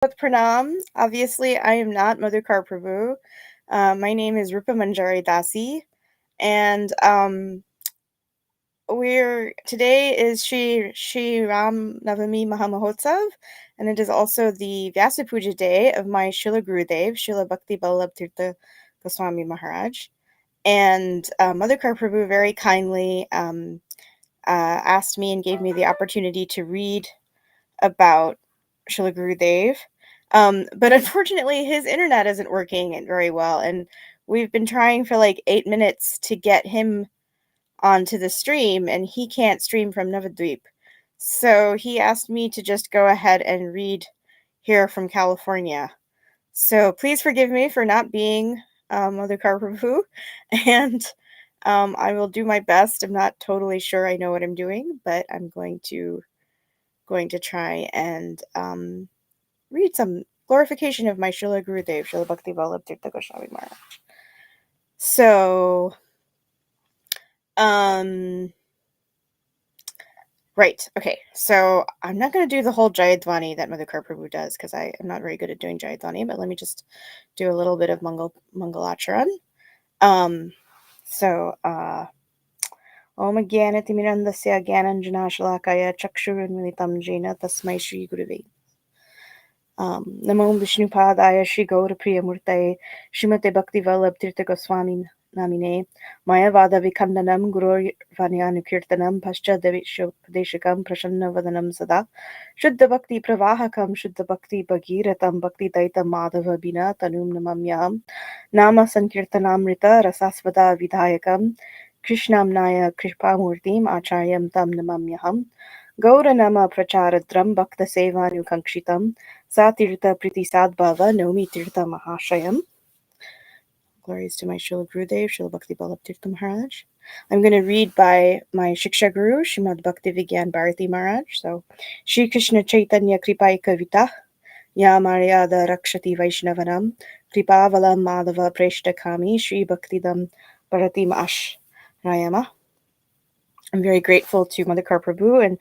Pranam. Obviously, I am not Madhukar Prabhu. My name is Rupa Manjari Dasi, and today is Shri Ram Navami Mahamahotsav, and it is also the Vyasa Puja day of my Srila Gurudev, Srila Bhakti Ballabh Tirtha Goswami Maharaj. And Madhukar Prabhu very kindly asked me and gave me the opportunity to read about Srila Gurudev. But unfortunately, his internet isn't working very well, and we've been trying for like 8 minutes to get him onto the stream, and he can't stream from Navadvip. So he asked me to just go ahead and read here from California. So please forgive me for not being Madhukar Prabhu, and I will do my best. I'm not totally sure I know what I'm doing, but I'm going to try and read some glorification of my Srila Gurudev, Srila Bhakti Ballabh Tirtha Goswami Maharaj. So, right, okay. So I'm not going to do the whole Jayadvani that Madhukar Prabhu does because I am not very good at doing Jayadvani, but let me just do a little bit of Mangalacharan. So, Om Jnanatimirandasya Jnananjanashalakaya Chakshurunmilitam Jena Tasmai Shri Gurave. Namo Vishnupadaya Shri Gaura Priyamurtaye Srimate Bhakti Ballabh Tirtha Goswami Namine Maya Vada Vikandanam Guru Vanyanukirtanam Pascha Devishokam Prashanna Vadanam Sada Shuddha Bhakti Pravahakam Shuddha Bhakti Bhagiratam Bhakti Daita Madhava Bina Tanum Namamyam Nama Sankirtanamrita Rasasvada Vidhayakam Krishnamnaya Kripamurtim Acharyam Tam Namamyaham Gauranama Pracharadram Bhakta Sevanukankshitam Satirtha Priti Sadbhava Nomi Tirtha Mahashayam. Glories to my Srila Gurudev, Srila Bhakti Ballabh Tirtha Maharaj. I'm going to read by my Shiksha Guru, Srimad Bhakti Vigyan Bharati Maharaj. So, Shri Krishna Chaitanya Kripai Kavita, Ya Maryada Rakshati Vaishnavanam, Kripavalam Madhava Preshta Kami, Shri Bhaktidam Bharatim Ash Rayama. I'm very grateful to Madhukar Prabhu and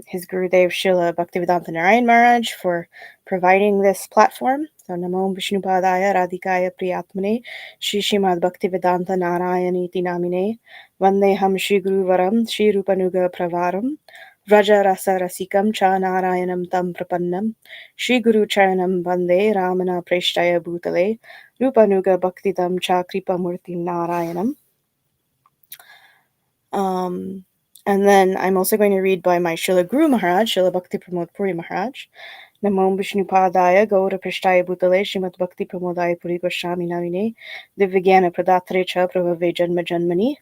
his Gurudev Srila Bhaktivedanta Narayan Maharaj for providing this platform. So Namo Vishnupadaya Radhikaya Priyatmane Shri Srimad Bhaktivedanta Narayaniti Namine Vandeham Shri Guruvaram Shri Rupanuga Pravaram Vraja Rasa Rasikam Cha Narayanam Tam Prapannam Shri Guru Charanam Vande Ramana Preshtaya Bhutale Rupanuga Bhaktidam Cha Kripa Murtim Narayanam. And then I'm also going to read by my Srila Guru Maharaj, Srila Bhakti Pramod Puri Maharaj. Namo Vishnupadaya Gaura Prishtaya Bhutale Srimad Bhakti Pramodaya Puri Goswami Namine Divyajnana Pradatare Cha Prabhave Janma Janmani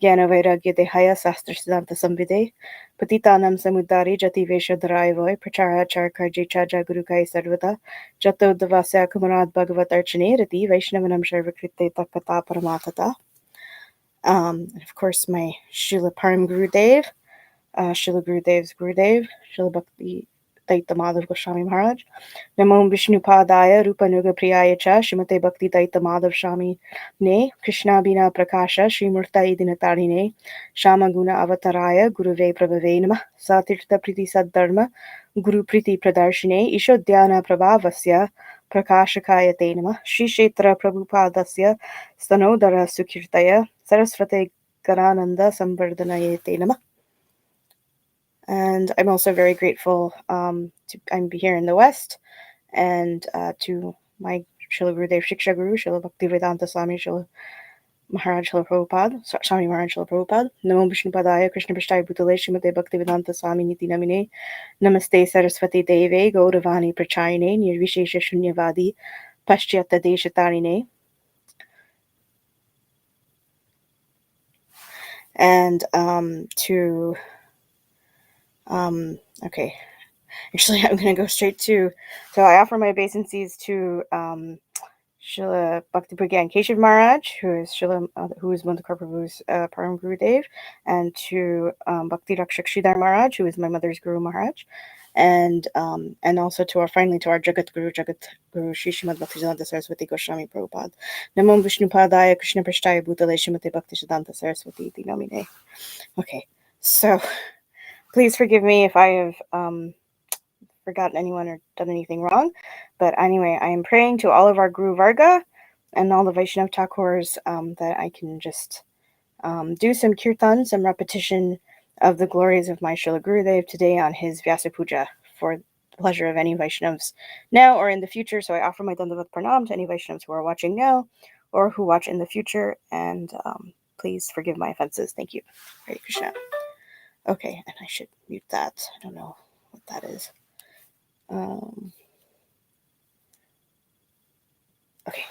Jnana Vairagya Dehaya Sastra Siddhanta Samvide Patitanam Samudari Jati Vesha Dharayavoy Prachara Charkarji Chaja Guru Kai Sarvata Jato Davasya Kumarad Bhagavat Archane Rati Vaishnavanam Sharvakrite Takata Paramatata. And of course, my Srila Param Gurudev, Srila Gurudev's Gurudev, Srila Bhakti Daita Madhav Goswami Maharaj. Namo Vishnupadaya Rupanuga Priyaya Cha Srimate Bhakti Daita Madhav Swami Ne Krishna Bina Prakasha Srimurtai Dinatarine Shama Guna Avataraya Guruve Prabhave Namah Satirtha Priti Saddharma Guru Priti Pradarshine Ishodhyana Prabhavasya Prakashakaya Te Namah Shri Kshetra Prabhupadasya Stanodara Sukirtaya Sarasvate Garananda Sambardhanaye Te Namah. And I'm also very grateful I'm here in the West, and to my Srila Gurudev Shiksha Guru, Srila Bhaktivedanta Swami, Srila Maharaj Srila Prabhupada, Swami Maharaj Srila Prabhupada, Namo Vishnupadaya Krishna Prasthaya Bhutale Srimate Bhaktivedanta Swami Niti Namine, Namaste Saraswati Deve Gauravani Prachayine, Nirvishesha Shunyavadi, Paschyata Deshatarine. And okay. Actually, I'm going to go straight to, so I offer my obeisances to Srila Bhakti Pragyan Keshav Maharaj, who is Madhukar Prabhu's Param Gurudev, and to Bhakti Rakshak Sridhar Maharaj, who is my mother's Guru Maharaj, and also to our Jagat Guru Shri Srimad Bhaktisiddhanta Saraswati Goswami Prabhupada. Namo Vishnupadaya Krishna Prasthaya Bhutale Srimate Bhaktisiddhanta Saraswati Iti Namine. Okay, so please forgive me if I have forgotten anyone or done anything wrong. But anyway, I am praying to all of our Guru Varga and all the Vaishnav Thakurs that I can just do some kirtan, some repetition of the glories of my Srila Gurudev today on his Vyasa Puja for the pleasure of any Vaishnavs now or in the future. So I offer my Dandavat Pranam to any Vaishnavs who are watching now or who watch in the future. And please forgive my offenses. Thank you. Hare Krishna. Okay, and I should mute that. I don't know what that is. Okay.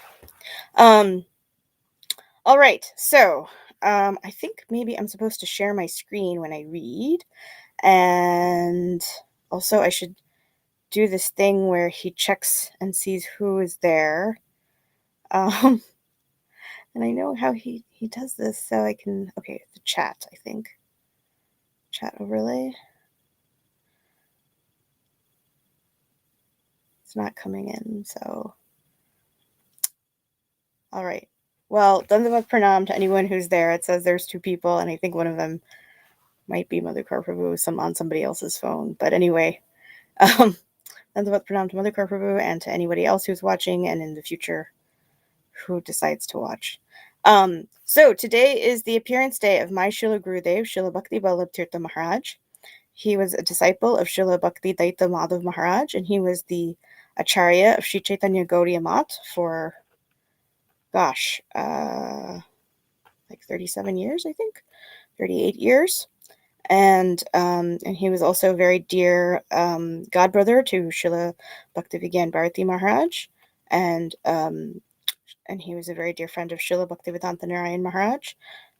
All right. So I think maybe I'm supposed to share my screen when I read. And also I should do this thing where he checks and sees who is there. And I know how he does this, so I can, okay, the chat, I think. Chat overlay. It's not coming in, so. All right. Well, Dandavat Pranam to anyone who's there. It says there's 2 people, and I think one of them might be Madhukar Prabhu on somebody else's phone. But anyway, Dandavat Pranam to Madhukar Prabhu and to anybody else who's watching and in the future who decides to watch. So today is the appearance day of my Srila Gurudev, Srila Bhakti Ballabh Tirtha Maharaj. He was a disciple of Srila Bhakti Daita Madhav Maharaj, and he was the Acharya of Sri Chaitanya Gaudiya Math for, like 37 years, I think, 38 years. And he was also a very dear godbrother to Srila Bhaktivigyan Bharati Maharaj, and he was a very dear friend of Srila Bhaktivedanta Narayan Maharaj,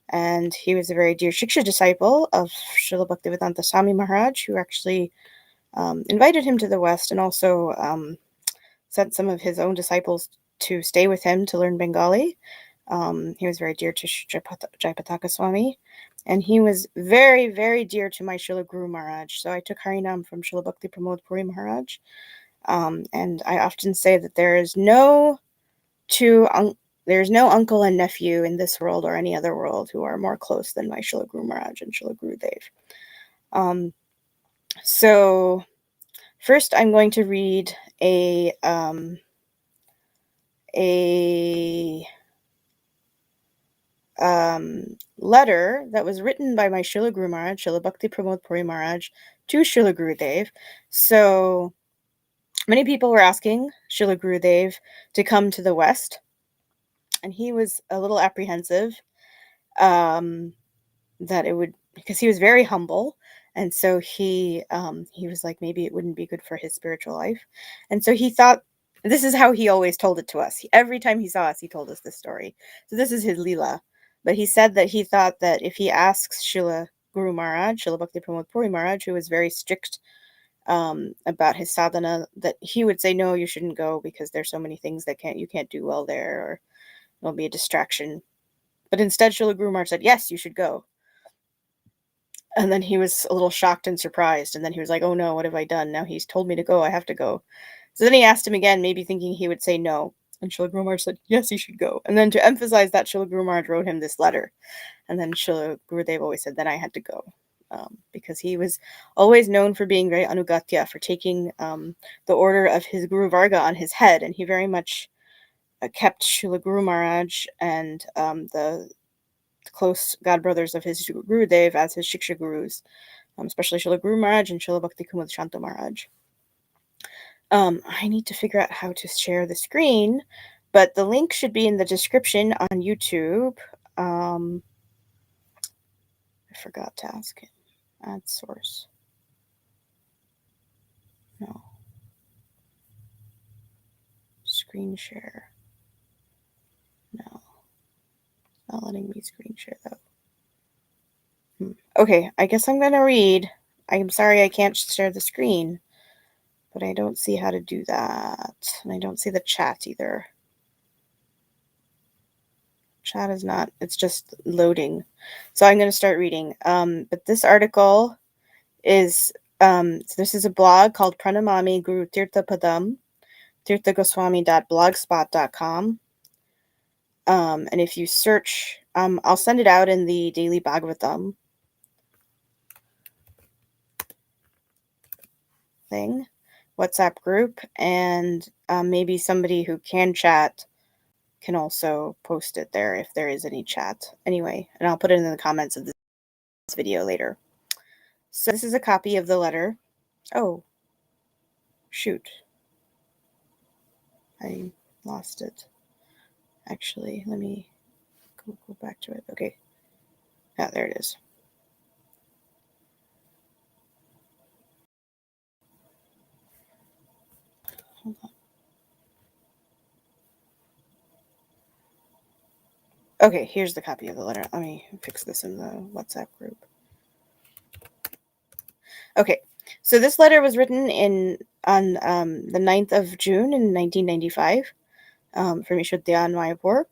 and he was a very dear Shiksha disciple of Srila Bhaktivedanta Swami Maharaj, who actually invited him to the West and also sent some of his own disciples to stay with him to learn Bengali. He was very dear to Jayapataka Swami, and he was very, very dear to my Srila Guru Maharaj. So I took Harinam from Srila Bhakti Pramod Puri Maharaj, and I often say that there's no uncle and nephew in this world or any other world who are more close than my Srila Guru Maharaj and Srila Gurudev. So first I'm going to read a letter that was written by my Srila Guru Maharaj, Srila Bhakti Pramod Puri Maharaj, to Srila Gurudev. So many people were asking Srila Gurudev to come to the West, and he was a little apprehensive that it would, because he was very humble, and so he was like, maybe it wouldn't be good for his spiritual life, and so he thought, this is how he always told it to us. Every time he saw us, he told us this story. So this is his Leela. But he said that he thought that if he asks Srila Guru Maharaj, Srila Bhakti Pramod Puri Maharaj, who was very strict about his sadhana, that he would say, no, you shouldn't go because there's so many things that you can't do well there, or it'll be a distraction. But instead, Srila Guru Maharaj said, yes, you should go. And then he was a little shocked and surprised. And then he was like, oh no, what have I done? Now he's told me to go, I have to go. So then he asked him again, maybe thinking he would say no. And Srila Guru Maharaj said, yes, he should go. And then to emphasize that, Srila Guru Maharaj wrote him this letter. And then Srila Gurudev always said, then I had to go. Because he was always known for being very anugatya, for taking the order of his Guru Varga on his head. And he very much kept Srila Guru Maharaj and the close godbrothers of his Gurudev as his Shiksha Gurus, especially Srila Guru Maharaj and Srila Bhakti Kumud Shanta Maharaj. I need to figure out how to share the screen, but the link should be in the description on YouTube. I forgot to ask him. Add source. No. Screen share. No. Not letting me screen share though. Okay, I guess I'm gonna read. I'm sorry I can't share the screen, but I don't see how to do that. And I don't see the chat either. Chat is not, it's just loading. So I'm going to start reading. But this article is, so this is a blog called Pranamami Guru Tirtha Padam, tirthagoswami.blogspot.com. And if you search, I'll send it out in the Daily Bhagavatam thing. WhatsApp group, and maybe somebody who can chat can also post it there if there is any chat. Anyway, and I'll put it in the comments of this video later. So this is a copy of the letter. Oh, shoot. I lost it. Actually, let me go back to it. Okay. Yeah, there it is. Hold on. Okay, here's the copy of the letter. Let me fix this in the WhatsApp group. Okay, so this letter was written on the 9th of June in 1995 from Ishodhyan Mayapur.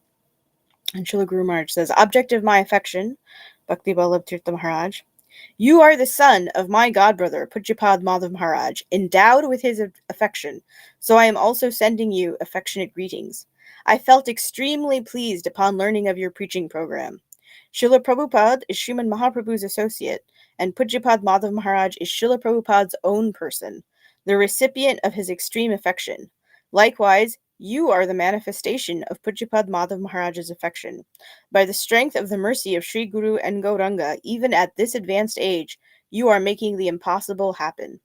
And Srila Guru Maharaj says, Object of my affection, Bhakti Ballabh Tirtha Maharaj, you are the son of my godbrother, Pujyapad Madhav Maharaj, endowed with his affection, so I am also sending you affectionate greetings. I felt extremely pleased upon learning of your preaching program. Srila Prabhupada is Sriman Mahaprabhu's associate, and Pujyapad Madhav Maharaj is Srila Prabhupada's own person, the recipient of his extreme affection. Likewise, you are the manifestation of Pujyapad Madhav Maharaj's affection. By the strength of the mercy of Sri Guru and Gauranga, even at this advanced age, you are making the impossible happen.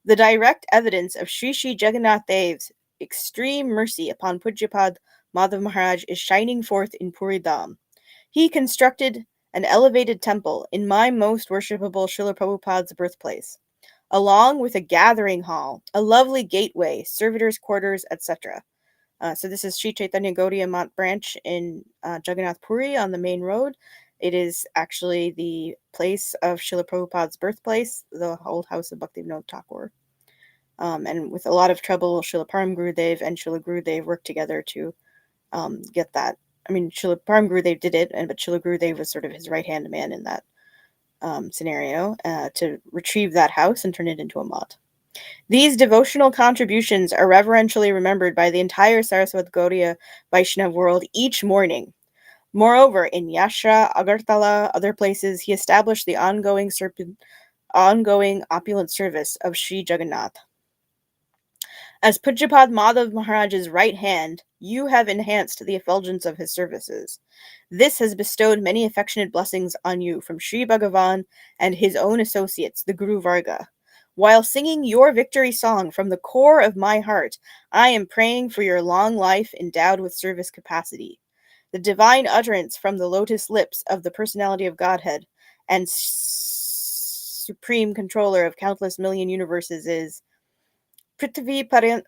The direct evidence of Sri Sri Jagannath Dev's extreme mercy upon Pujyapad Madhav Maharaj is shining forth in Puri Dham. He constructed an elevated temple in my most worshipable Srila Prabhupada's birthplace, along with a gathering hall, a lovely gateway, servitors' quarters, etc. So this is Sri Chaitanya Gaudiya Math branch in Jagannath Puri on the main road. It is actually the place of Srila Prabhupada's birthplace, the old house of Bhaktivinoda Thakur. And with a lot of trouble, Srila Param Gurudev and Srila Gurudev worked together to get that. I mean, Srila Param Gurudev did it, but Srila Gurudev was sort of his right-hand man in that scenario to retrieve that house and turn it into a math. These devotional contributions are reverentially remembered by the entire Saraswat Gaudiya Vaishnav world each morning. Moreover, in Yashra, Agartala, other places, he established the ongoing opulent service of Sri Jagannath. As Pujyapad Madhav Maharaj's right hand, you have enhanced the effulgence of his services. This has bestowed many affectionate blessings on you from Sri Bhagavan and his own associates, the Guru Varga. While singing your victory song from the core of my heart, I am praying for your long life endowed with service capacity. The divine utterance from the lotus lips of the personality of Godhead and supreme controller of countless million universes is Prithvi Paryanta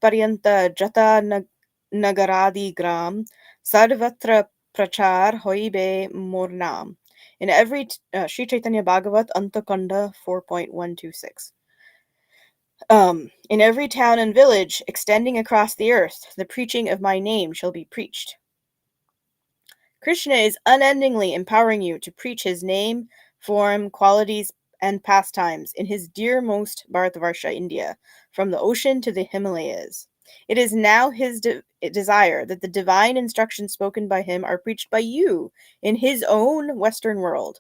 Jata Nagaradi Gram Sarvatra Prachar Hoibe Mornam. In every Sri Chaitanya Bhagavat Antakanda 4.126. In every town and village extending across the earth, the preaching of my name shall be preached. Krishna is unendingly empowering you to preach his name, form, qualities, and pastimes in his dearmost Bharatavarsha, India, from the ocean to the Himalayas. It is now his desire that the divine instructions spoken by him are preached by you in his own Western world.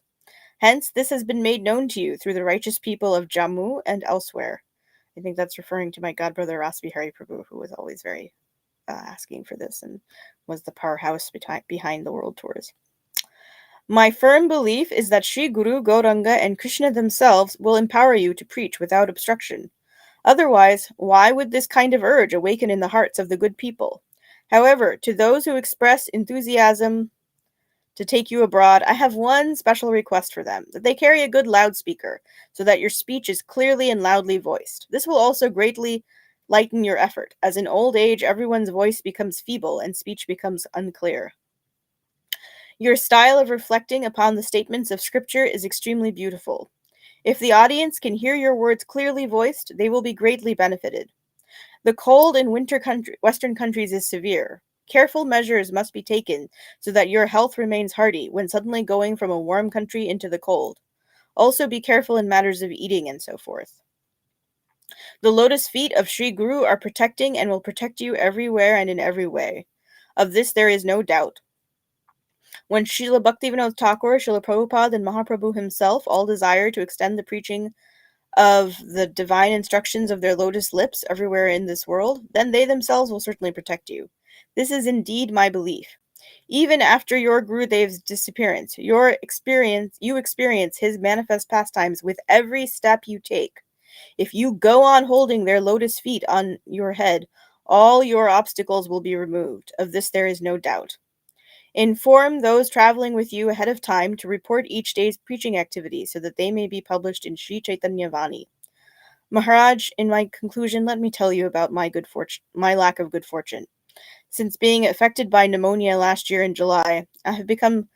Hence, this has been made known to you through the righteous people of Jammu and elsewhere. I think that's referring to my godbrother Rasbihari Prabhu, who was always very asking for this and was the powerhouse behind the world tours. My firm belief is that Sri Guru, Gauranga, and Krishna themselves will empower you to preach without obstruction. Otherwise, why would this kind of urge awaken in the hearts of the good people? However, to those who express enthusiasm to take you abroad, I have one special request for them, that they carry a good loudspeaker, so that your speech is clearly and loudly voiced. This will also greatly lighten your effort, as in old age everyone's voice becomes feeble and speech becomes unclear. Your style of reflecting upon the statements of Scripture is extremely beautiful. If the audience can hear your words clearly voiced, they will be greatly benefited. The cold in Western countries is severe. Careful measures must be taken so that your health remains hearty when suddenly going from a warm country into the cold. Also be careful in matters of eating and so forth. The lotus feet of Sri Guru are protecting and will protect you everywhere and in every way. Of this there is no doubt. When Srila Bhaktivinoda Thakur, Srila Prabhupada, and Mahaprabhu himself all desire to extend the preaching of the divine instructions of their lotus lips everywhere in this world, then they themselves will certainly protect you. This is indeed my belief. Even after your Gurudev's disappearance, you experience his manifest pastimes with every step you take. If you go on holding their lotus feet on your head, all your obstacles will be removed. Of this there is no doubt. Inform those traveling with you ahead of time to report each day's preaching activity so that they may be published in Sri Chaitanya Vani. Maharaj, in my conclusion, let me tell you about my lack of good fortune. Since being affected by pneumonia last year in July, I have become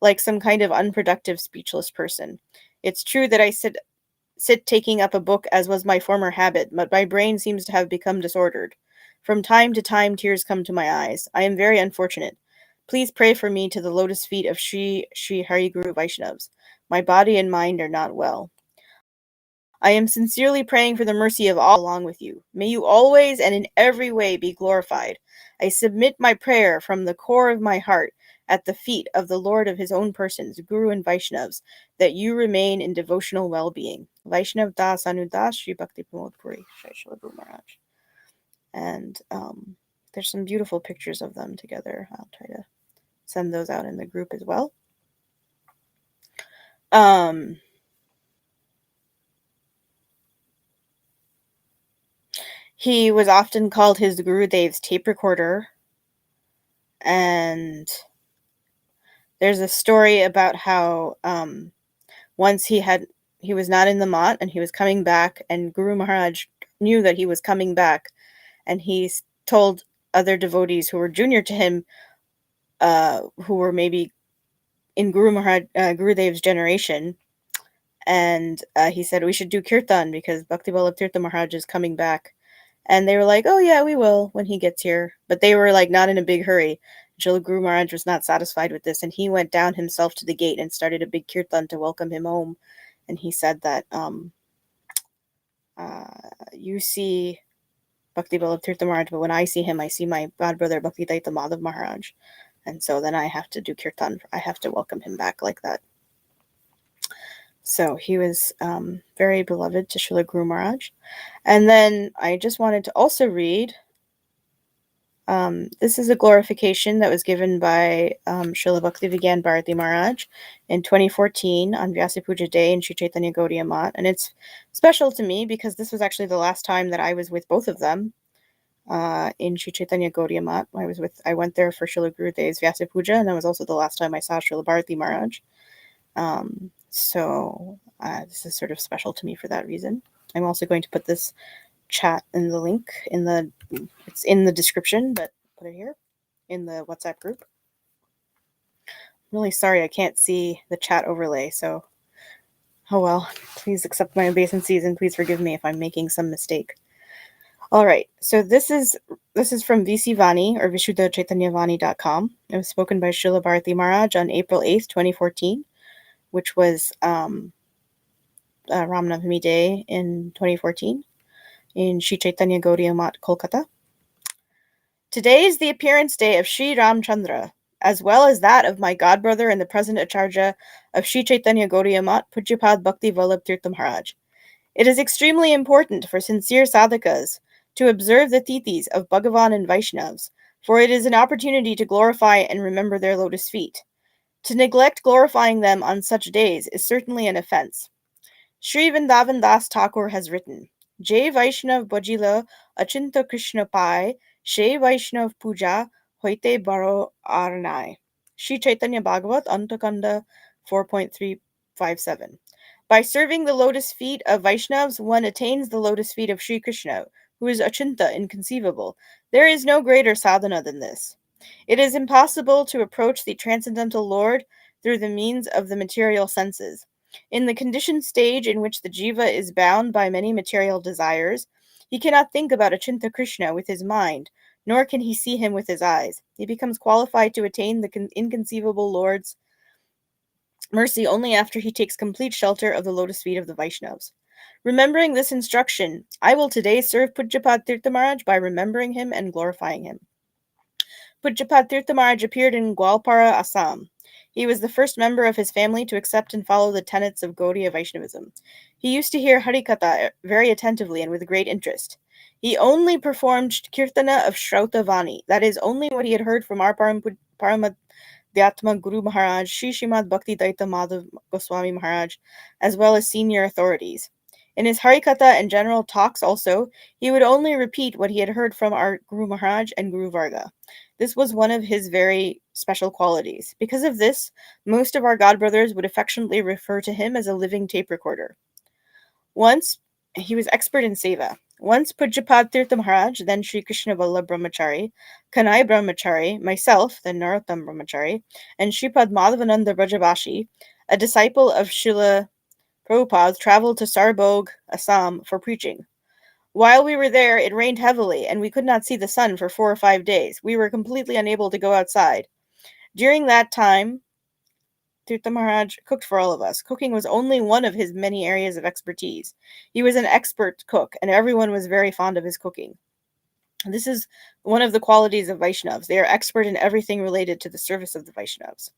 like some kind of unproductive, speechless person. It's true that I sit taking up a book as was my former habit, but my brain seems to have become disordered. From time to time, tears come to my eyes. I am very unfortunate. Please pray for me to the lotus feet of Sri Hari Guru Vaishnavas. My body and mind are not well. I am sincerely praying for the mercy of all along with you. May you always and in every way be glorified. I submit my prayer from the core of my heart at the feet of the Lord of his own persons, Guru and Vaishnavas, that you remain in devotional well-being. Vaishnav Das Anudas Sri Bhakti Pramod Puri, Srila Bhakti Maharaj. And there's some beautiful pictures of them together. I'll try to send those out in the group as well. He was often called his Gurudev's tape recorder, and there's a story about how once he was not in the mat and he was coming back, and Guru Maharaj knew that he was coming back, and he told other devotees who were junior to him, who were maybe in Gurudev's generation, and he said, we should do kirtan because Bhakti Ballabh Tirtha Maharaj is coming back. And they were like, oh yeah, we will when he gets here. But they were like not in a big hurry. Srila Guru Maharaj was not satisfied with this, and he went down himself to the gate and started a big kirtan to welcome him home. And he said that you see Bhakti Ballabh Tirtha Maharaj, but when I see him, I see my godbrother Bhakti Madhav Maharaj. And so then I have to do kirtan. I have to welcome him back like that. So he was very beloved to Srila Guru Maharaj. And then I just wanted to also read, this is a glorification that was given by Srila Bhakti Ballabh Maharaj in 2014 on Vyasa Puja Day in Sri Chaitanya Gaudiya Mat. And it's special to me because this was actually the last time that I was with both of them in Sri Chaitanya Gaudiya Mat. I went there for Srila Gurudev's Vyasa Puja, and that was also the last time I saw Srila Bharati Maharaj. So this is sort of special to me for that reason. I'm also going to put this chat in the link it's in the description, but put it here in the WhatsApp group. I'm really sorry I can't see the chat overlay, so oh well, please accept my obeisances and please forgive me if I'm making some mistake. All right, so this is from VC Vani or VishuddhaChaitanyavani.com. It was spoken by Srila Bharati Maharaj on April 8th, 2014. Which was Ram Navami Day in 2014 in Sri Chaitanya Gaudiya Mat, Kolkata. Today is the appearance day of Sri Ramchandra, as well as that of my godbrother and the present Acharya of Sri Chaitanya Gaudiya Mat, Pujyapad Bhakti Ballabh Tirtha Maharaj. It is extremely important for sincere sadhakas to observe the tithis of Bhagavan and Vaishnavas, for it is an opportunity to glorify and remember their lotus feet. To neglect glorifying them on such days is certainly an offense. Sri Vrindavan Das Thakur has written, Jai Vaishnav Bajila Achinta Krishna Pai, Shri Vaishnav Puja Hoite Baro Arnai. Sri Chaitanya Bhagavat Antakanda 4.357. By serving the lotus feet of Vaishnavas, one attains the lotus feet of Sri Krishna, who is Achinta, inconceivable. There is no greater sadhana than this. It is impossible to approach the transcendental Lord through the means of the material senses. In the conditioned stage in which the jiva is bound by many material desires, he cannot think about Achinta Krishna with his mind, nor can he see him with his eyes. He becomes qualified to attain the inconceivable Lord's mercy only after he takes complete shelter of the lotus feet of the Vaishnavas. Remembering this instruction, I will today serve Pujyapad Tirtha Maharaj by remembering him and glorifying him. Pujyapad Tirtha Maharaj appeared in Gwalpara, Assam. He was the first member of his family to accept and follow the tenets of Gaudiya Vaishnavism. He used to hear Harikatha very attentively and with great interest. He only performed Kirtana of Shrautavani, that is, only what he had heard from our Paramadhyatma Guru Maharaj, Sri Srimad Bhakti Daita Madhav Goswami Maharaj, as well as senior authorities. In his Harikatha and general talks also, he would only repeat what he had heard from our Guru Maharaj and Guru Varga. This was one of his very special qualities. Because of this, most of our godbrothers would affectionately refer to him as a living tape recorder. Once, he was expert in seva. Once Pujapad Tirtha Maharaj, then Sri Krishna Ballabh Brahmachari, Kanai Brahmachari, myself, then Narottam Brahmachari, and Sripad Madhavananda Brajavashi, a disciple of Srila Prabhupada, traveled to Sarbog, Assam, for preaching. While we were there, it rained heavily, and we could not see the sun for 4 or 5 days. We were completely unable to go outside. During that time, Tirtha Maharaj cooked for all of us. Cooking was only one of his many areas of expertise. He was an expert cook, and everyone was very fond of his cooking. This is one of the qualities of Vaishnavas. They are expert in everything related to the service of the Vaishnavas.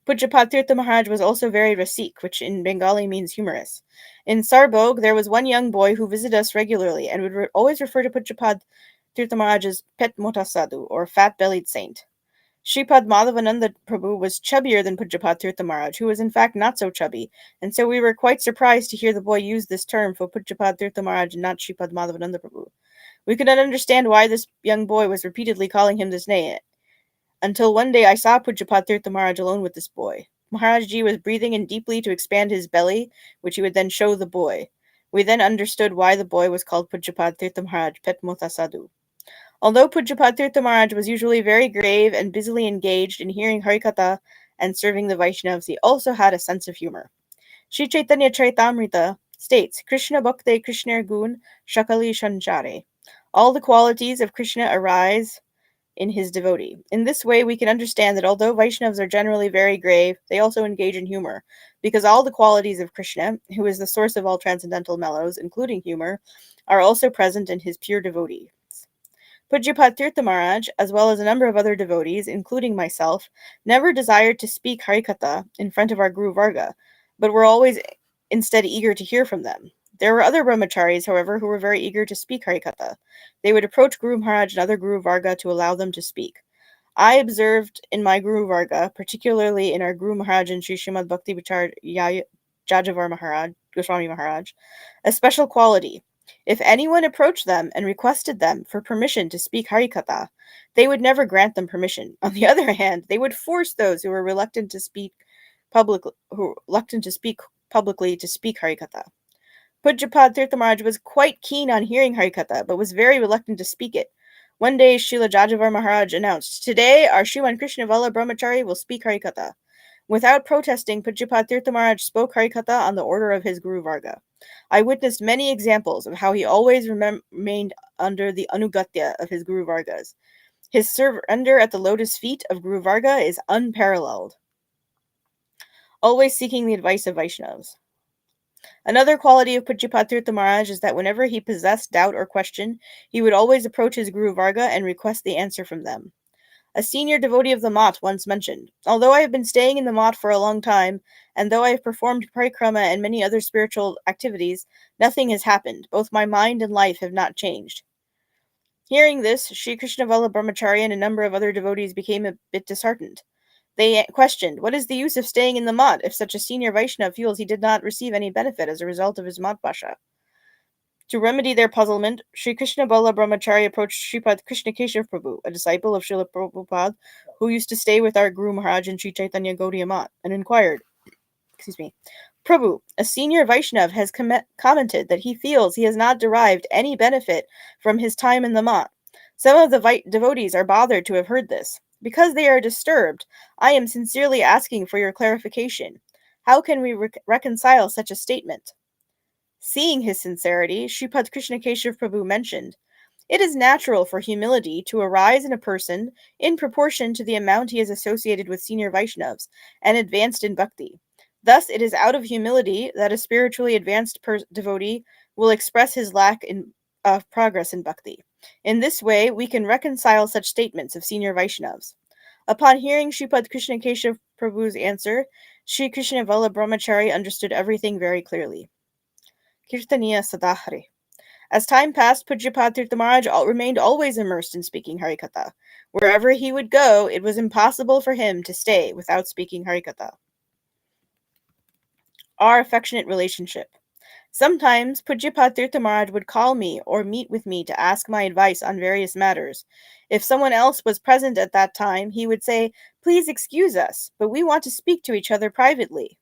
Pujapad Tirtha Maharaj was also very rasik, which in Bengali means humorous. In Sarbog, there was one young boy who visited us regularly and would always refer to Pujapad Tirtha Maharaj as Pet Mota Sadhu, or fat-bellied saint. Sripad Madhavananda Prabhu was chubbier than Pujapad Tirtha Maharaj, who was in fact not so chubby, and so we were quite surprised to hear the boy use this term for Pujapad Tirtha Maharaj and not Sripad Madhavananda Prabhu. We could not understand why this young boy was repeatedly calling him this name, until one day I saw Pujapad Tirtha Maharaj alone with this boy. Maharajji was breathing in deeply to expand his belly, which he would then show the boy. We then understood why the boy was called Pujapad Tirtha Maharaj, Pet Mota Sadhu. Although Pujapad Tirtha Maharaj was usually very grave and busily engaged in hearing Harikatha and serving the Vaishnavas, he also had a sense of humor. Sri Chaitanya Charitamrita states, Krishna Bhakte Krishna Gun Shakali Shanchare. All the qualities of Krishna arise in his devotee. In this way, we can understand that although Vaishnavas are generally very grave, they also engage in humor, because all the qualities of Krishna, who is the source of all transcendental mellows, including humor, are also present in his pure devotees. Pujapad Tirtha Maharaj, as well as a number of other devotees, including myself, never desired to speak Harikatha in front of our Guru Varga, but were always instead eager to hear from them. There were other brahmacharis, however, who were very eager to speak Harikatha. They would approach Guru Maharaj and other Guru Varga to allow them to speak. I observed in my Guru Varga, particularly in our Guru Maharaj and Sri Srimad Bhakti Jajavar Maharaj, Goswami Maharaj, a special quality. If anyone approached them and requested them for permission to speak Harikatha, they would never grant them permission. On the other hand, they would force those who were reluctant to speak publicly to speak Harikatha. Pujapad Tirtha Maharaj was quite keen on hearing Harikatha, but was very reluctant to speak it. One day, Srila Jajavar Maharaj announced, Today, our Sriman Krishna Vallabh Brahmachari will speak Harikatha. Without protesting, Pujapad Tirtha Maharaj spoke Harikatha on the order of his Guru Varga. I witnessed many examples of how he always remained under the anugatya of his Guru Vargas. His surrender at the lotus feet of Guru Varga is unparalleled, always seeking the advice of Vaishnavas. Another quality of Pujapad Tirtha Maharaj is that whenever he possessed doubt or question, he would always approach his Guru Varga and request the answer from them. A senior devotee of the Mat once mentioned, Although I have been staying in the Mat for a long time, and though I have performed parikrama and many other spiritual activities, nothing has happened. Both my mind and life have not changed. Hearing this, Sri Krishna Vallabh Brahmachari and a number of other devotees became a bit disheartened. They questioned, what is the use of staying in the Mat if such a senior Vaishnava feels he did not receive any benefit as a result of his Mat Pasha? To remedy their puzzlement, Sri Krishna Ballabh Brahmachari approached Sripad Krishna Keshav Prabhu, a disciple of Srila Prabhupada, who used to stay with our Guru Maharaj in Sri Chaitanya Gaudiya Mat, and inquired, Prabhu, a senior Vaishnav has commented that he feels he has not derived any benefit from his time in the Mat. Some of the devotees are bothered to have heard this. Because they are disturbed, I am sincerely asking for your clarification. How can we reconcile such a statement? Seeing his sincerity, Sripad Krishna Keshav Prabhu mentioned, It is natural for humility to arise in a person in proportion to the amount he is associated with senior Vaishnavas and advanced in bhakti. Thus, it is out of humility that a spiritually advanced devotee will express his lack of progress in bhakti. In this way, we can reconcile such statements of senior Vaishnavas. Upon hearing Sripad Krishna Keshav Prabhu's answer, Sri Krishna Vallabh Brahmachari understood everything very clearly. Kirtaniya Sadahare. As time passed, Pujyapad Tirtha Maharaj remained always immersed in speaking Harikatha. Wherever he would go, it was impossible for him to stay without speaking Harikatha. Our affectionate relationship. Sometimes Pujyapad Tirtha Maharaj would call me or meet with me to ask my advice on various matters. If someone else was present at that time, he would say, "Please excuse us, but we want to speak to each other privately."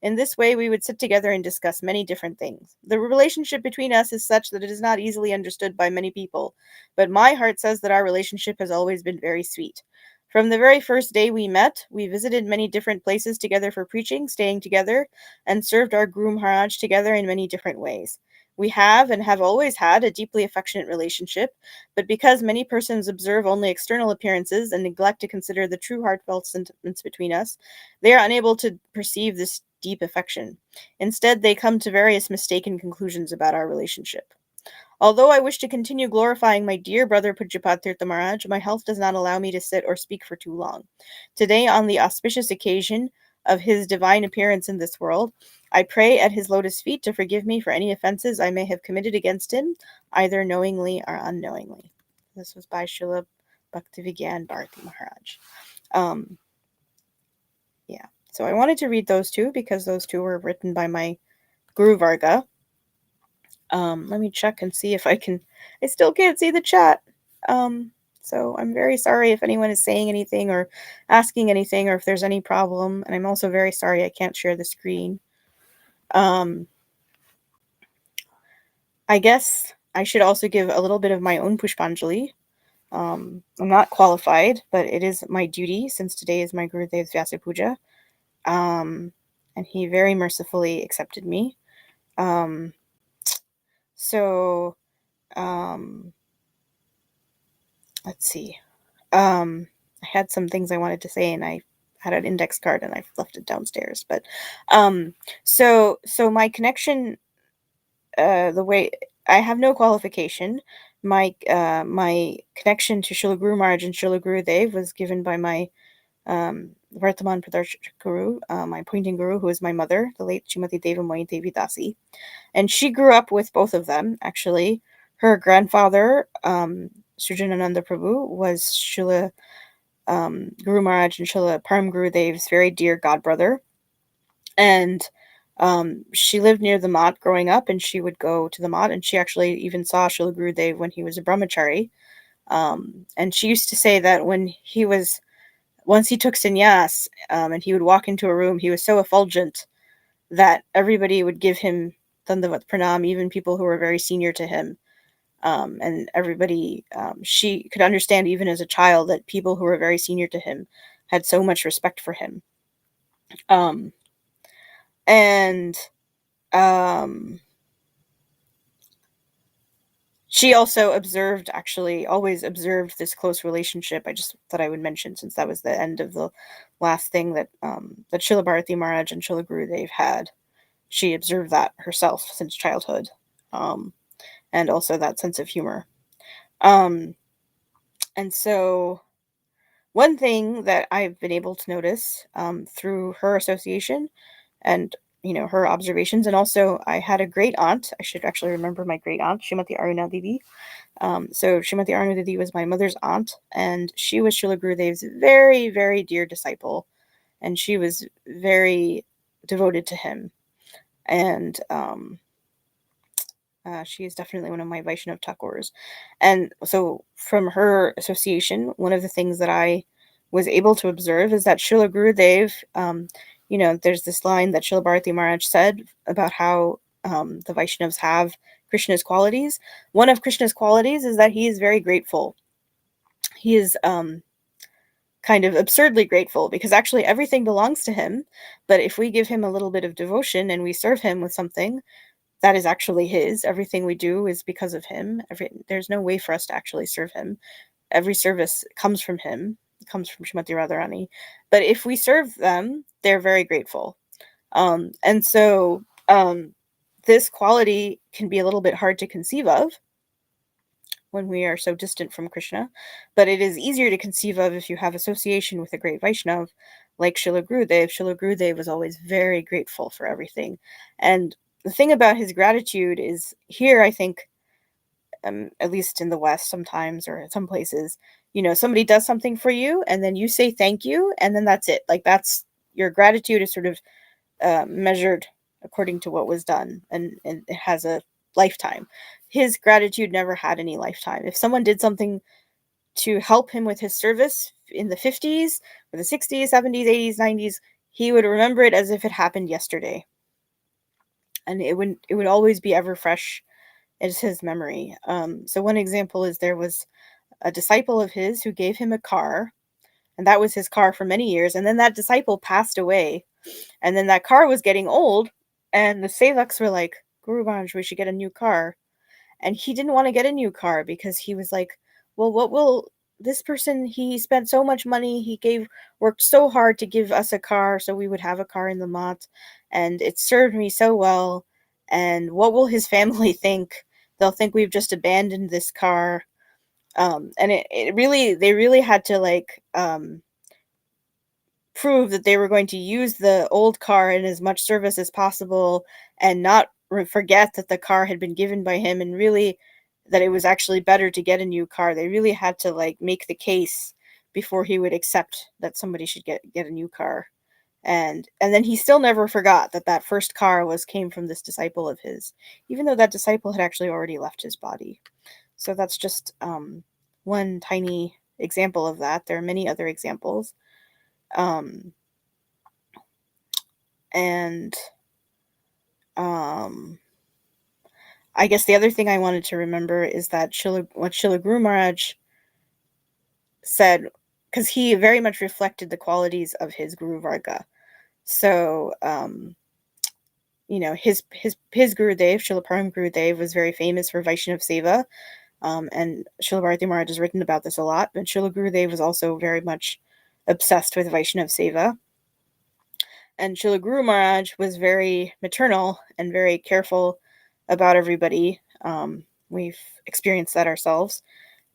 In this way, we would sit together and discuss many different things. The relationship between us is such that it is not easily understood by many people, but my heart says that our relationship has always been very sweet. From the very first day we met, we visited many different places together for preaching, staying together, and served our Guru Maharaj together in many different ways. We have and have always had a deeply affectionate relationship, but because many persons observe only external appearances and neglect to consider the true heartfelt sentiments between us, they are unable to perceive this deep affection. Instead, they come to various mistaken conclusions about our relationship. Although I wish to continue glorifying my dear brother Pujyapad Tirtha Maharaj, my health does not allow me to sit or speak for too long. Today, on the auspicious occasion of his divine appearance in this world, I pray at his lotus feet to forgive me for any offenses I may have committed against him, either knowingly or unknowingly. This was by Srila Bhakti Ballabh Maharaj. Yeah, so I wanted to read those two because those two were written by my Guru Varga. Let me check and see if I still can't see the chat. So I'm very sorry if anyone is saying anything or asking anything or if there's any problem. And I'm also very sorry I can't share the screen. I guess I should also give a little bit of my own Pushpanjali. I'm not qualified, but it is my duty since today is my Gurudev's Vyasa Puja. And he very mercifully accepted me. So, let's see. I had some things I wanted to say, and I had an index card, and I left it downstairs. But, so my connection, the way I have no qualification. My connection to Srila Guru Maharaj and Srila Gurudev was given by my Vartaman Pradarshak Guru, my pointing guru, who is my mother, the late Srimati Devamoyi Devi Dasi. And she grew up with both of them, actually. Her grandfather, Srijanananda Prabhu, was Srila Guru Maharaj and Srila Param Gurudev's very dear godbrother. And she lived near the Mat growing up, and she would go to the Mat, and she actually even saw Srila Gurudev when he was a brahmachari. And she used to say that once he took sannyas, and he would walk into a room, he was so effulgent that everybody would give him dandavat pranam, even people who were very senior to him. And everybody, she could understand even as a child that people who were very senior to him had so much respect for him. She also always observed this close relationship. I just thought I would mention, since that was the end of the last thing that Srila Bharati Maharaj and Srila Gurudev had. She observed that herself since childhood, and also that sense of humor. And so one thing that I've been able to notice through her association and her observations, and also I had a great aunt. I should actually remember my great aunt, Srimati Aruna Devi. So Srimati Aruna Devi was my mother's aunt, and she was Srila Gurudev's very, very dear disciple, and she was very devoted to him. And she is definitely one of my Vaishnav Thakurs. And so from her association, one of the things that I was able to observe is that Srila Gurudev, there's this line that Srila Bharati Maharaj said about how the Vaishnavas have Krishna's qualities. One of Krishna's qualities is that he is very grateful. He is kind of absurdly grateful, because actually everything belongs to him. But if we give him a little bit of devotion and we serve him with something, that is actually his. Everything we do is because of him. There's no way for us to actually serve him. Every service comes from him. It comes from Srimati Radharani. But if we serve them, they're very grateful. And so this quality can be a little bit hard to conceive of when we are so distant from Krishna, but it is easier to conceive of if you have association with a great Vaishnav, like Srila Gurudev was always very grateful for everything. And the thing about his gratitude is here, I think, at least in the West sometimes, or in some places, somebody does something for you and then you say thank you, and then that's it. Like, that's your gratitude is sort of measured according to what was done, and it has a lifetime. His gratitude never had any lifetime. If someone did something to help him with his service in the 50s or the 60s, 70s, 80s, 90s, he would remember it as if it happened yesterday. And it would always be ever fresh as his memory. So one example is there was a disciple of his who gave him a car, and that was his car for many years. And then that disciple passed away, and then that car was getting old, and the Sevaks were like, Guru Maharaj, we should get a new car. And he didn't want to get a new car because he was like, well, what will this person, he spent so much money, worked so hard to give us a car so we would have a car in the mat, and it served me so well, and what will his family think? They'll think we've just abandoned this car. And they really had to prove that they were going to use the old car in as much service as possible, and not forget that the car had been given by him, and really that it was actually better to get a new car. They really had to make the case before he would accept that somebody should get a new car. And then he still never forgot that first car came from this disciple of his, even though that disciple had actually already left his body. So that's just one tiny example of that. There are many other examples. And I guess the other thing I wanted to remember is that what Srila Guru Maharaj said, because he very much reflected the qualities of his Guru Varga. So, his Gurudev, Srila Param Gurudev, was very famous for Vaishnav Seva. And Srila Bhakti Maharaj has written about this a lot, but Srila Gurudev was also very much obsessed with Vaishnav Seva. And Srila Guru Maharaj was very maternal and very careful about everybody. We've experienced that ourselves.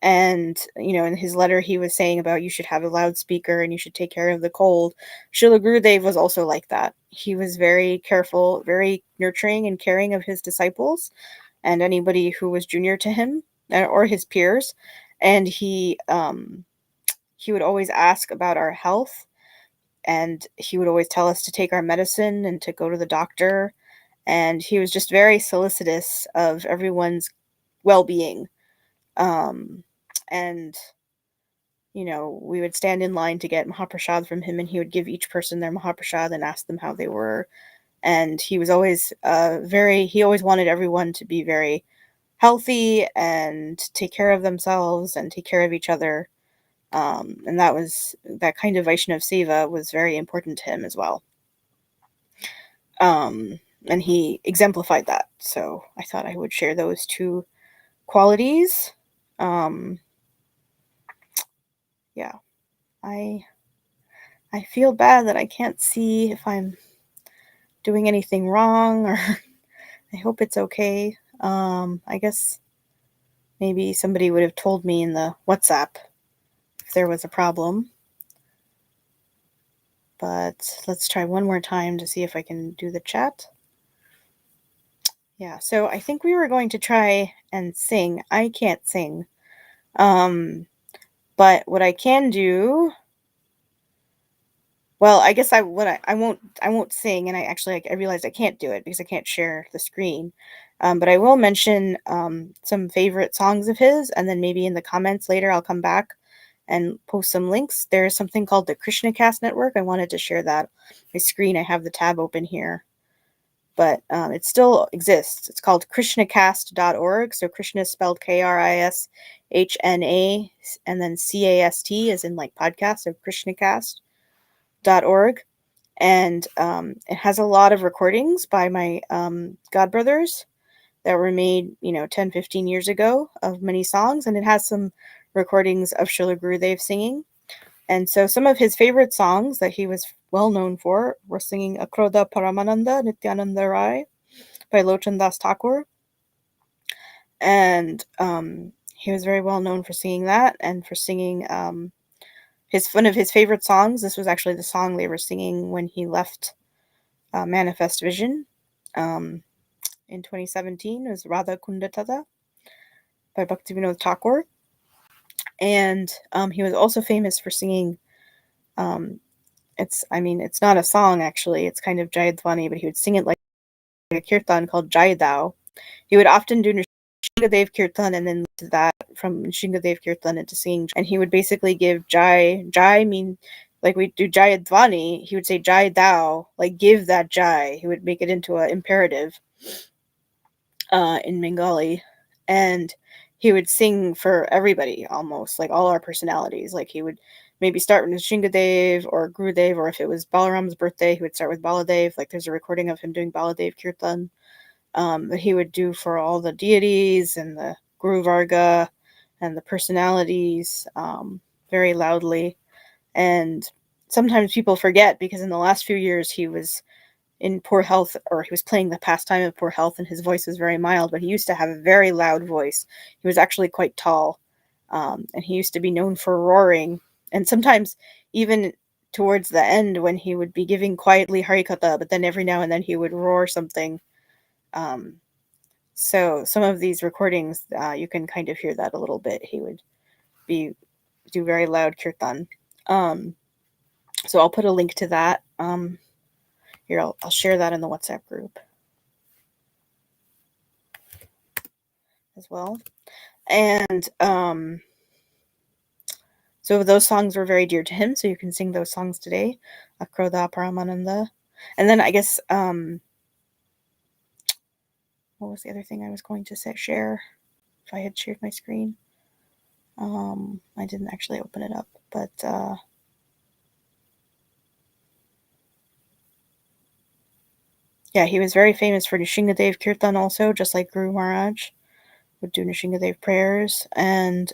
And, in his letter, he was saying about you should have a loudspeaker and you should take care of the cold. Srila Gurudev was also like that. He was very careful, very nurturing and caring of his disciples and anybody who was junior to him or his peers. And he would always ask about our health, and he would always tell us to take our medicine and to go to the doctor. And he was just very solicitous of everyone's well-being. And, we would stand in line to get Mahaprasad from him, and he would give each person their Mahaprasad and ask them how they were. And he was always he always wanted everyone to be very healthy and take care of themselves and take care of each other. And that kind of Vaishnav Seva was very important to him as well. And he exemplified that. So I thought I would share those two qualities. Yeah, I feel bad that I can't see if I'm doing anything wrong, or I hope it's okay. I guess maybe somebody would have told me in the WhatsApp if there was a problem. But let's try one more time to see if I can do the chat. Yeah, so I think we were going to try and sing. I can't sing. But what I can do, well, I guess I won't sing, and I realized I can't do it because I can't share the screen. But I will mention some favorite songs of his, and then maybe in the comments later I'll come back and post some links. There's something called the Krishna Cast Network. I wanted to share that. My screen, I have the tab open here. But it still exists. It's called krishnacast.org. So Krishna is spelled Krishna, and then CAST as in podcast, so krishnacast.org. And it has a lot of recordings by my godbrothers that were made, 10, 15 years ago of many songs. And it has some recordings of Srila Gurudev singing. And so some of his favorite songs that he was well known for were singing Akrodha Paramananda Nityananda Rai by Lochan Das Thakur. And he was very well known for singing that, and for singing one of his favorite songs. This was actually the song they were singing when he left Manifest Vision in 2017. It was Radha Kunda Tada by Bhaktivinoda Thakur. And he was also famous for singing, it's not a song actually, it's kind of Jayadvani, but he would sing it like a kirtan called Jayadao. He would often do Nishingadev Kirtan and then to that from Nishingadev Kirtan into singing. And he would basically give Jai mean, like we do Jayadvani, he would say Jai Dao, like give that Jai. He would make it into an imperative in Bengali. And he would sing for everybody almost, like all our personalities. Like he would maybe start with Nishingadev or Gurudev, or if it was Balaram's birthday, he would start with Baladev. Like there's a recording of him doing Baladev Kirtan. That he would do for all the deities and the Guru Varga and the personalities very loudly. And sometimes people forget because in the last few years he was in poor health, or he was playing the pastime of poor health, and his voice was very mild, but he used to have a very loud voice. He was actually quite tall, and he used to be known for roaring. And sometimes even towards the end when he would be giving quietly Harikatha, but then every now and then he would roar something. So some of these recordings, you can kind of hear that a little bit. He would do very loud kirtan. So I'll put a link to that. Here, I'll share that in the WhatsApp group as well. And so those songs were very dear to him, so you can sing those songs today. Akrodha Paramananda. And then I guess, what was the other thing I was going to share? If I had shared my screen. I didn't actually open it up, but yeah, he was very famous for Nishingadev Kirtan also, just like Guru Maharaj would do Nishingadev prayers. And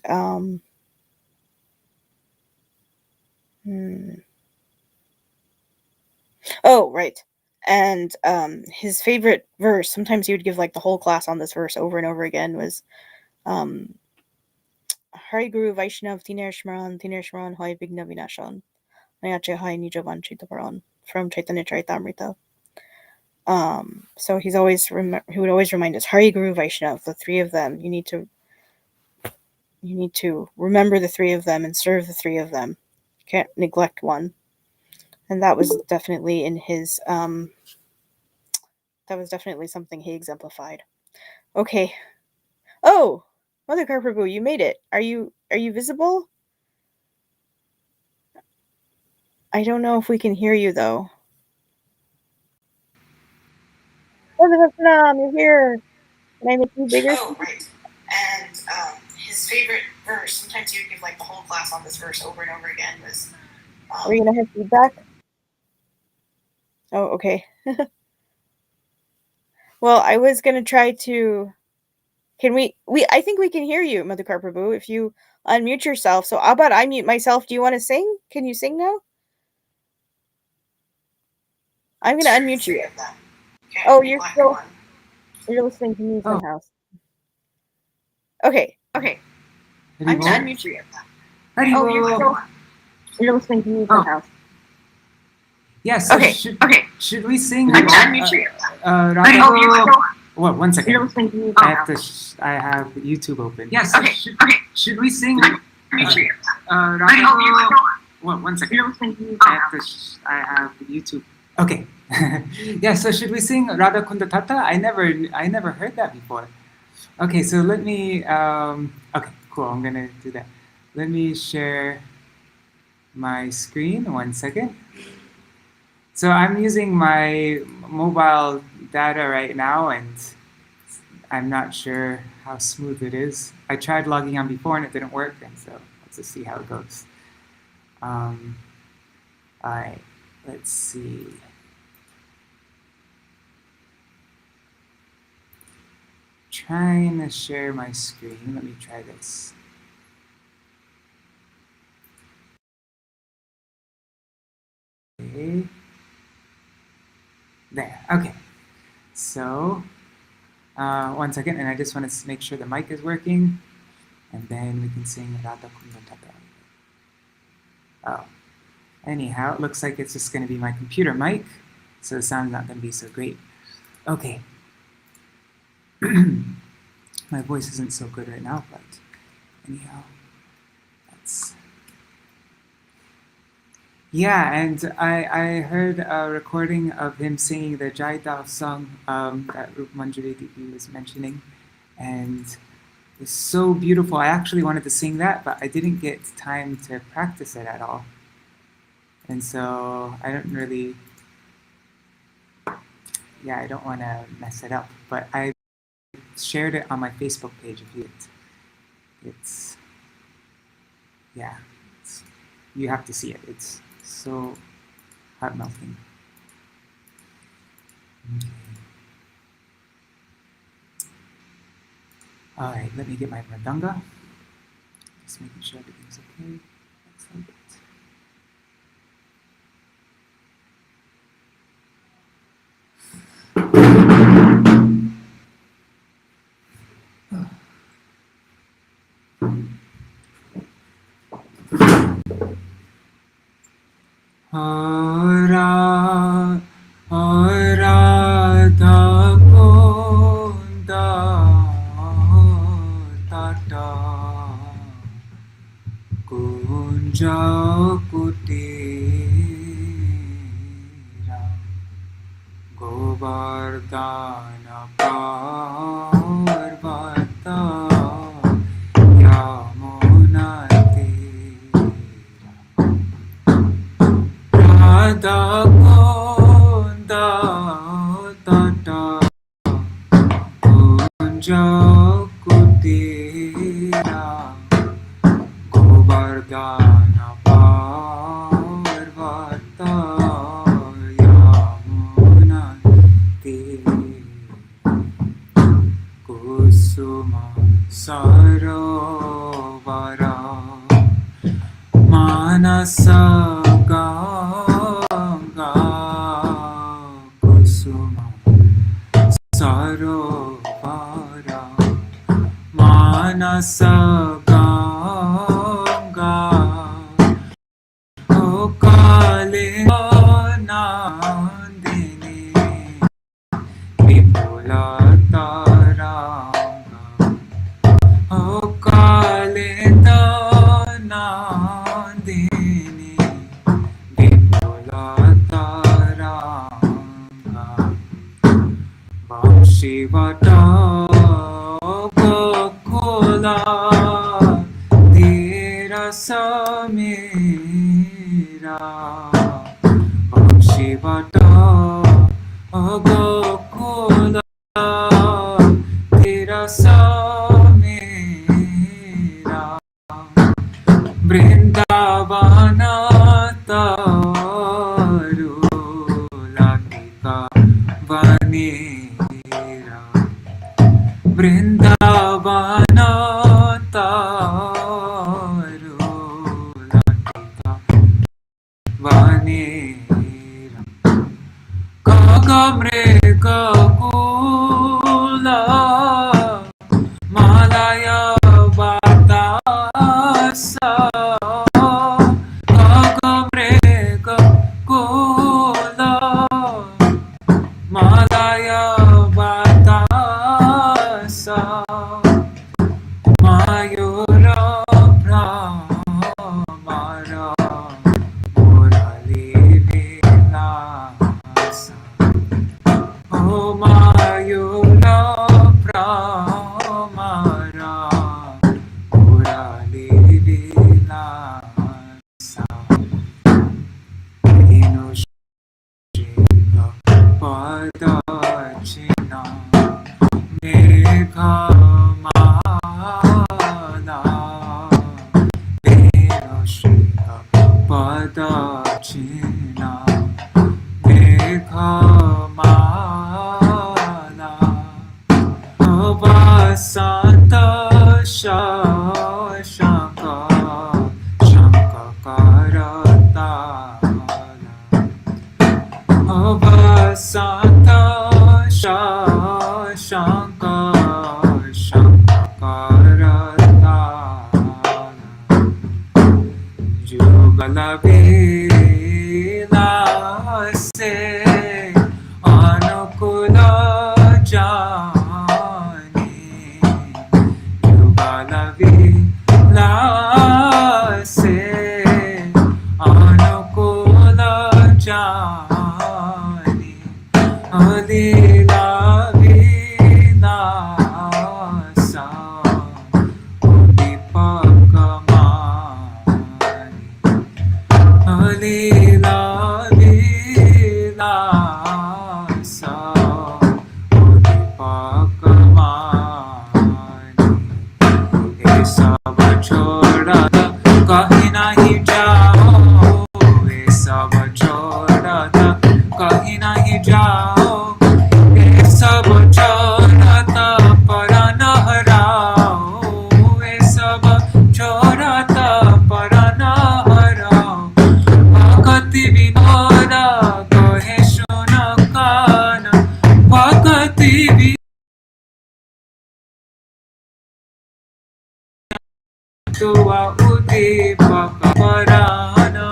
oh, right. And his favorite verse, sometimes he would give like the whole class on this verse over and over again, was Hari Guru Vaishnav Tiner Shmaran Hoy Vigna Vinashan Nayache Hai Nijavan Chitaparan from Chaitanya Charitamrita. So he would always remind us, Hari Guru Vaishnav, the three of them. You need to remember the three of them and serve the three of them. You can't neglect one. And that was definitely in his that was definitely something he exemplified. Okay. Oh, Mother Prabhu, you made it. Are you visible? I don't know if we can hear you though. You're here. Can I make you bigger? Oh, right. And his favorite verse, sometimes he would give like the whole class on this verse over and over again, was are you gonna have feedback? Oh, okay. Well, I was gonna try to. Can we? I think we can hear you, Madhukar Prabhu, if you unmute yourself. So how about I mute myself? Do you want to sing? Can you sing now? I'm gonna unmute you. Oh, you're listening to me somehow. Okay. I'm gonna unmute you. Oh, you're listening to me somehow. Yes. Okay. Should we sing? I'm gonna unmute you. Well, 1 second. You're listening to me. I have YouTube open. Yes. Okay. Should we sing? Well, 1 second. You're listening to me. I have YouTube. Okay. Yeah. So should we sing Radha Kunda Tata? I never heard that before. Okay. So let me. Okay. Cool. I'm gonna do that. Let me share my screen. 1 second. So I'm using my mobile data right now, and I'm not sure how smooth it is. I tried logging on before and it didn't work, and so let's just see how it goes. All right, let's see. Trying to share my screen. Let me try this. Okay. There, okay. So, 1 second, and I just want to make sure the mic is working, and then we can sing Radha Kunda Tata. Oh. Anyhow, it looks like it's just going to be my computer mic, so the sound's not going to be so great. Okay. My voice isn't so good right now, but anyhow, that's... Yeah, and I heard a recording of him singing the Jaidao song that Rup Manjari Devi was mentioning, and it's so beautiful. I actually wanted to sing that, but I didn't get time to practice it at all. And so I don't really, I don't want to mess it up, but I shared it on my Facebook page if it's you have to see it. It's so heart-melting. Okay. All right, let me get my mridanga. Just making sure everything's okay. Excellent. Radha Kunda Tata Kunja Kutira Govardhana Parvata Yamuna Radha Kunda Tata Kunja Kutira Govardhana Parvata Yamuna Kusuma Sarovara Manasa Ganga Kusuma Sarovara Manasa Ganga O Kale Nandini Vipula Taranga O Kale Nandini Vipula Taranga Vamshivata Gokula Tera Samira Vamshivata Gokula Tera Samira Vrindavana Taru Latika Vanera Vrindavana Taru Latika Vanera Kagamreka Kula Malaya Vatasa Kagamreka Kula Malaya Vatasa Mayura Brahmara Murali Vilasa O Mayura Brahmara Murali Vilasa Dino Shiva Padachina Megha Mala Dino Shiva Padachina Megha Mala Vasanta Shashanka Shanka Karatala Vasanta Shashanka Shanka Karatala Juga se anukula jani yugala se anukula jani alila vilasa udipakamani alila vilasa udipakamani ये सब छोड़ा कहीं नहीं जाओ ये सब छोड़ा कहीं नहीं जाओ ये सब छोड़ा पर न हराओ ये सब छोड़ा पर न हराओ भक्ति विनोदा कहे सुन कान भक्ति Tua udipaka parana,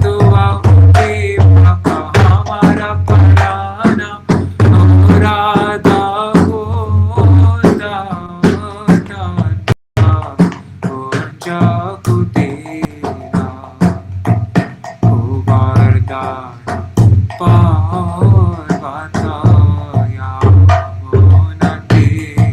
tua udipaka hamara parana, Radha Kunda Tata Kunja Kutira Govardhan Parvata Yamunatira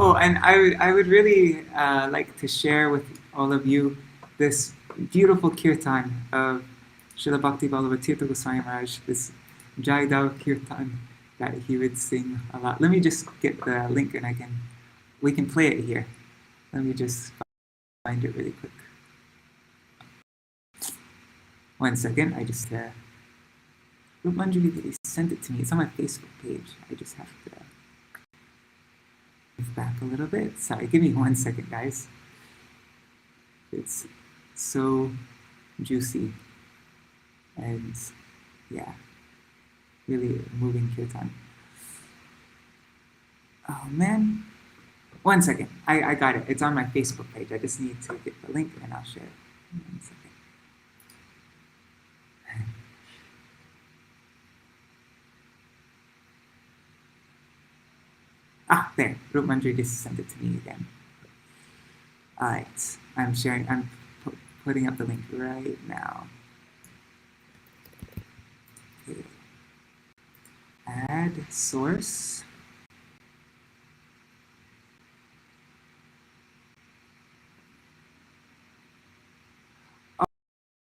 Oh, and I would really like to share with all of you this beautiful kirtan of Srila Bhakti Ballabh Tirtha Maharaj, this Jaidav kirtan that he would sing a lot. Let me just get the link and we can play it here. Let me just find it really quick. 1 second, I just Manjuli sent it to me. It's on my Facebook page. I just have to move back a little bit. Sorry, give me 1 second, guys. It's so juicy and yeah, really moving kirtan. Oh man, 1 second. I got it. It's on my Facebook page. I just need to get the link and I'll share it. 1 second. Ah, there. Rup Manjari just sent it to me again. Alright, I'm sharing. I'm putting up the link right now. Okay. Add source.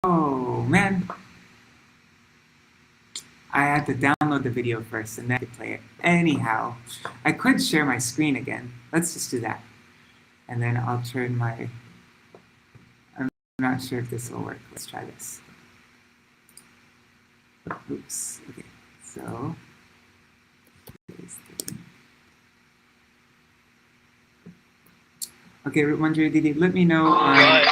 Oh man, I had to download the video first and then I could play it. Anyhow, I could share my screen again. Let's just do that. And then I'll turn my... I'm not sure if this will work. Let's try this. Oops. Okay, so... Okay, Rup Manjari Didi, let me know on...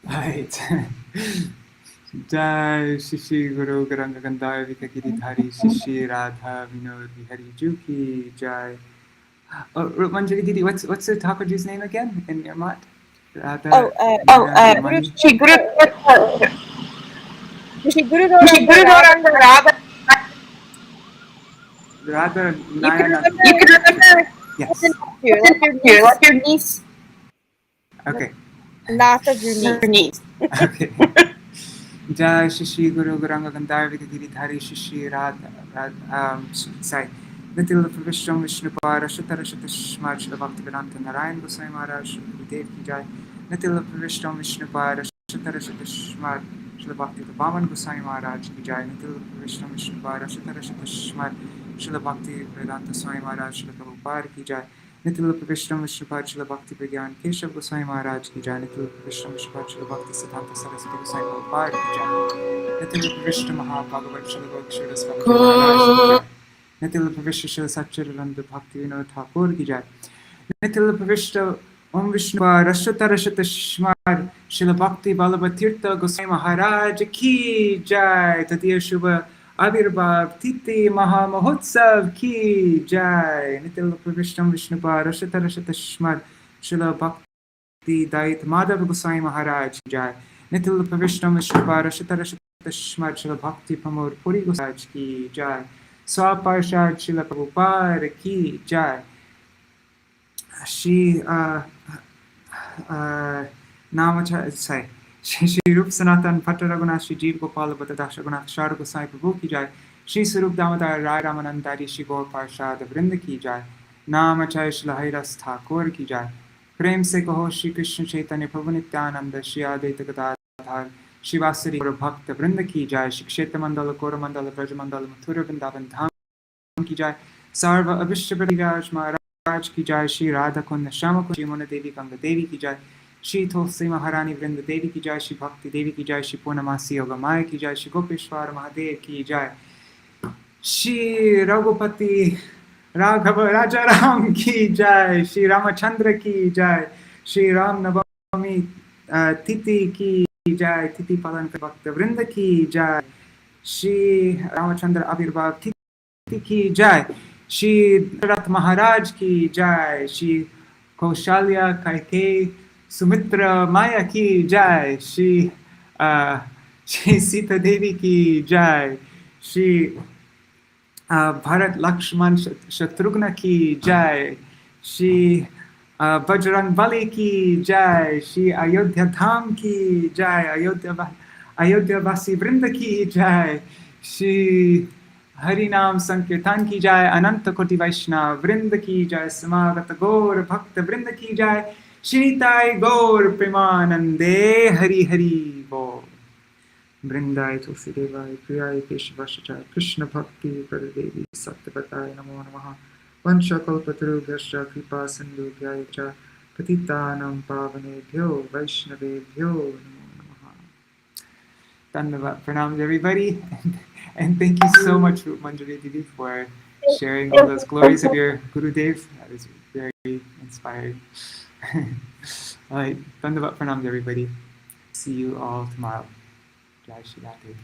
Right. Jai Shishi Guru Garanga Gandhar Vikagiri Shishi Radha Vinod Vihari Juki Jai. Oh, Manjari Didi, what's the Thakurji's name again in your mat? Radha. Shri Guru Guru Radha. Radha Nayana. You can remember. Yes. Like your niece. Okay. Not of your niece. Okay. Jai Shishi Guru Garanga Gandhar Vikagiri Shishi Radha. Sorry. Nitil Vishnu Vishnupara Shatara Shatashmar Srila Bhakti Ballabh Narayan Goswami Maharaj Dev Ki Jai. Nitil Vishnu Vishnupara Shatara Shatashmar Srila Bhakti Ballabh Goswami Maharaj Ki Jai. Nitil Vishnu Vishnupara Shatara Shatashmar Srila Bhakti Vedanta Swami Maharaj Srila Prabhupada Ki Jai. Nitil Vishnu Vishnupara Srila Bhakti Vigyan Keshav Goswami Maharaj Ki Jai. Nitil Vishnu Vishnupara Srila Bhakti Siddhanta Saraswati Goswami Prabhupada Ki Jai. Nitil Vishnu Mahabhagavat Srila Bhakti Maharaj Ki Jai. Nitila Pravishta Srila Satchidananda Bhakti Vinod Thakur ki jai. Nitila Pravishta Om Vishnu Rashata Rashata Shmar Srila Bhakti Ballabh Tirtha Goswami Maharaj ki jai. Tatiya Shubha Abhirbhav Tithi Maha Mahotsav ki jai. Nitila Pravishta Om Vishnu Rashata Rashata Shmar Srila Bhakti Dait Madhav Goswami Maharaj ki jai. Nitila Pravishta Om Vishnu Rashata Rashata Shmar Srila Bhakti Pramod Puri Goswami ki jai. Swaparshad Srila Prabhupada ki jai. Shri Namacharya, Shri Rup Sanatan Patra Raghunath, Shri Jeev Gopal Bhatta Dasha Raghunath Shara Gosai Prabhu ki jai. Shri Sarup Damodar Rai Ramanandari Shri Gaur Parshad Vrinda ki jai. Namacharya Shri Hairas Thakur ki jai. Prem se kaho Shri Krishna Chaitanya Prabhu Nityananda Shri Advaita Gadadhar Shri Vasari Gaur Bhakta Vrinda ki jai. Shri Kshetra Mandala Kora Mandala Braja Mandala Mathura Vrindavan Dham ki jai. Sarva Abhishta Raj Maharaj ki jai. Shri Radha Kunda Shama Shri Mona Devi Ganga Devi ki jai. Shri Tulsi Maharani Vrinda Devi ki jai. Shri Bhakti Devi ki jai. Shri Purnamasi Yoga Maya ki jai. Shri Gopeshwar Mahadev ki jai. Shri Raghupati Raghava Rajaram ki jai. Shri Ramachandra ki jai. Shri Ram Navami Titi ki jai. Titi Palan Bhakta Vrinda ki jai. Shri Ramachandra Abhirbhav Titi ki jai. Shri Rath Maharaj ki jai. Shri Kaushalya Kaikeyi Sumitra Maya ki jai. Shri Sita Devi ki jai. Shri Bharat Lakshman Shatrughna ki jai. Shri Bajrang Bali ki jai. Shri Ayodhya Dham ki jai. Ayodhya Vasi Vrinda ki jai. Shri Harinam Sankirtan ki jai. Ananta Koti Vaishnav Vrinda ki jai. Samagata Gaur Bhakta Vrinda ki jai. Shri Tai Gaur Premanande Hari Hari Bo. Vrindai Tulsi Devai Priyai Keshvashachai Krishna Bhakti Pradadevi Satyavatai Namo Namaha Vansha Kalpatarubhyascha Kripa Sindhubhyaya Cha Patitanam Pavanebhyo Vaishnavebhyo Namo Namaha. Dhanyavad pranams everybody, and thank you so much Manjari Didi for sharing all those glories of your Gurudev. That is very inspiring. Alright, Dhanyavad pranams everybody. See you all tomorrow. Jai Shri Radhe.